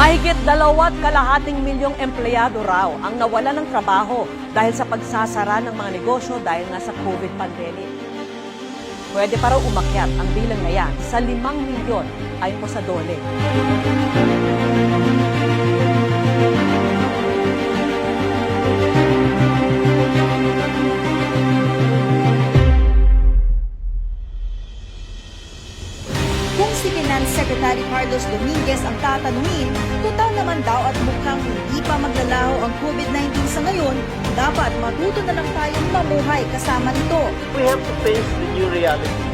Mahigit 2.5 milyong empleyado raw ang nawala ng trabaho dahil sa pagsasara ng mga negosyo dahil nga sa COVID pandemic. Pwede pa raw umakyat ang bilang na yan sa 5 milyon ayon po sa DOLE. Kung si Finance Secretary Carlos Dominguez ang tatanungin, total naman daw at mukhang hindi pa maglalaho ang COVID-19 sa ngayon, dapat matuto na lang tayong mamuhay kasama nito. We have to face the new reality.